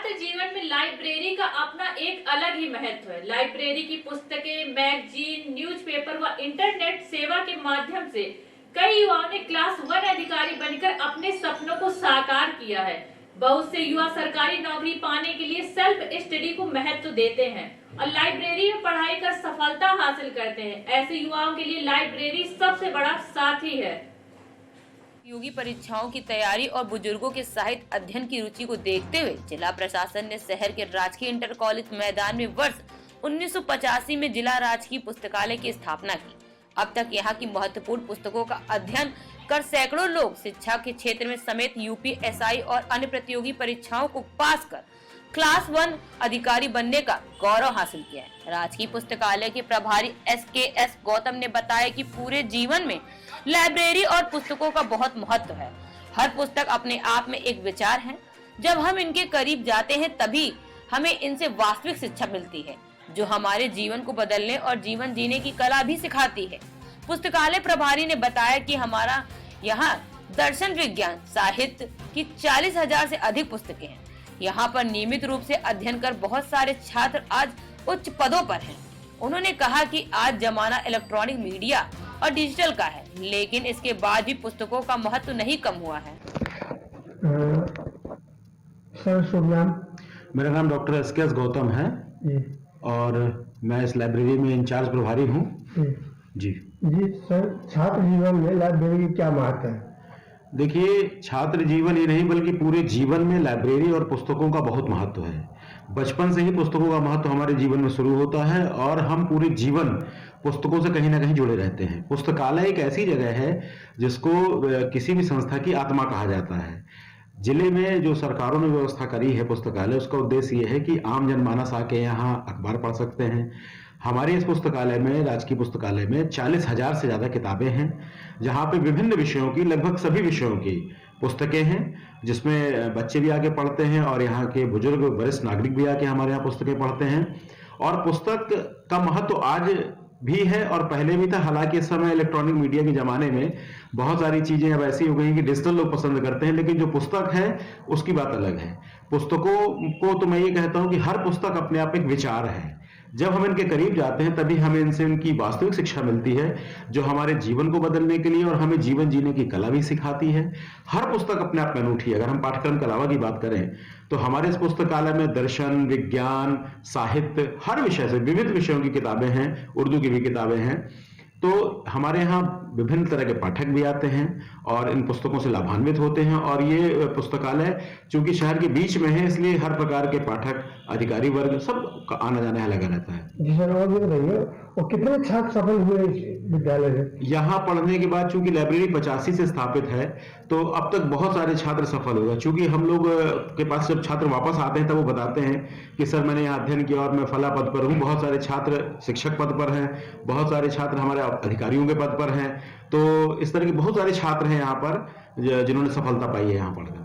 छात्र जीवन में लाइब्रेरी का अपना एक अलग ही महत्व है। लाइब्रेरी की पुस्तकें, मैगजीन, न्यूज़पेपर व इंटरनेट सेवा के माध्यम से कई युवाओं ने क्लास 1 अधिकारी बनकर अपने सपनों को साकार किया है। बहुत से युवा सरकारी नौकरी पाने के लिए सेल्फ स्टडी को महत्व देते हैं और लाइब्रेरी में पढ़ाई कर सफलता हासिल करते हैं। ऐसे युवाओं के लिए लाइब्रेरी सबसे बड़ा साथी है। प्रतियोगी परीक्षाओं की तैयारी और बुजुर्गों के साहित्य अध्ययन की रुचि को देखते हुए जिला प्रशासन ने शहर के राजकीय इंटर कॉलेज मैदान में वर्ष 1985 में जिला राजकीय पुस्तकालय की स्थापना की। अब तक यहाँ की महत्वपूर्ण पुस्तकों का अध्ययन कर सैकड़ों लोग शिक्षा के क्षेत्र में समेत यूपीएसआई और अन्य प्रतियोगी परीक्षाओं को पास कर क्लास 1 अधिकारी बनने का गौरव हासिल किया है। राजकीय पुस्तकालय के प्रभारी SKS गौतम ने बताया कि पूरे जीवन में लाइब्रेरी और पुस्तकों का बहुत महत्व है। हर पुस्तक अपने आप में एक विचार है। जब हम इनके करीब जाते हैं तभी हमें इनसे वास्तविक शिक्षा मिलती है, जो हमारे जीवन को बदलने और जीवन जीने की कला भी सिखाती है। पुस्तकालय प्रभारी ने बताया कि हमारा यहाँ दर्शन, विज्ञान, साहित्य की 40,000 से अधिक पुस्तकें हैं। यहाँ पर नियमित रूप से अध्ययन कर बहुत सारे छात्र आज उच्च पदों पर हैं। उन्होंने कहा कि आज जमाना इलेक्ट्रॉनिक मीडिया और डिजिटल का है, लेकिन इसके बाद भी पुस्तकों का महत्व नहीं कम हुआ है। सर शुभ नाम? मेरा नाम डॉक्टर SKS गौतम है और मैं इस लाइब्रेरी में इंचार्ज प्रभारी हूँ। जी सर, छात्र जीवन में लाइब्रेरी की क्या महत्व है? देखिए, छात्र जीवन ही नहीं बल्कि पूरे जीवन में लाइब्रेरी और पुस्तकों का बहुत महत्व है। बचपन से ही पुस्तकों का महत्व हमारे जीवन में शुरू होता है और हम पूरे जीवन पुस्तकों से कहीं ना कहीं जुड़े रहते हैं। पुस्तकालय एक ऐसी जगह है जिसको किसी भी संस्था की आत्मा कहा जाता है। जिले में जो सरकारों ने व्यवस्था करी है पुस्तकालय, उसका उद्देश्य ये है कि आम जनमानस आके यहाँ अखबार पढ़ सकते हैं। हमारे इस पुस्तकालय में, राजकीय पुस्तकालय में 40,000 से ज्यादा किताबें हैं, जहाँ पे विभिन्न विषयों की, लगभग सभी विषयों की पुस्तकें हैं, जिसमें बच्चे भी आके पढ़ते हैं और यहाँ के बुजुर्ग, वरिष्ठ नागरिक भी आके हमारे यहाँ पुस्तकें पढ़ते हैं। और पुस्तक का महत्व आज भी है और पहले भी था। हालांकि इस समय इलेक्ट्रॉनिक मीडिया के जमाने में बहुत सारी चीजें अब ऐसी हो गई कि डिजिटल लोग पसंद करते हैं, लेकिन जो पुस्तक है उसकी बात अलग है। पुस्तकों को तो मैं ये कहता हूं कि हर पुस्तक अपने आप एक विचार है। जब हम इनके करीब जाते हैं तभी हमें इनसे इनकी वास्तविक शिक्षा मिलती है, जो हमारे जीवन को बदलने के लिए और हमें जीवन जीने की कला भी सिखाती है। हर पुस्तक अपने आप में अनूठी है। अगर हम पाठ्यक्रम के अलावा की बात करें तो हमारे इस पुस्तकालय में दर्शन, विज्ञान, साहित्य, हर विषय से विविध विषयों की किताबें हैं, उर्दू की भी किताबें हैं। तो हमारे यहाँ विभिन्न तरह के पाठक भी आते हैं और इन पुस्तकों से लाभान्वित होते हैं। और ये पुस्तकालय चूंकि शहर के बीच में है, इसलिए हर प्रकार के पाठक, अधिकारी वर्ग, सब का आना जाना लगा रहता है। जी सर, और भी बताइए, और कितने छात्र सफल हुए इस विद्यालय में? यहाँ पढ़ने के बाद चूंकि लाइब्रेरी 85 से स्थापित है, तो अब तक बहुत सारे छात्र सफल हुए। चूंकि हम लोग के पास जब छात्र वापस आते हैं तब वो बताते हैं कि सर मैंने यहाँ अध्ययन किया और मैं फला पद पर हूँ। बहुत सारे छात्र शिक्षक पद पर हैं, बहुत सारे छात्र हमारे अधिकारियों के पद पर हैं। तो इस तरह के बहुत सारे छात्र हैं यहाँ पर जिन्होंने सफलता पाई है यहाँ पढ़कर।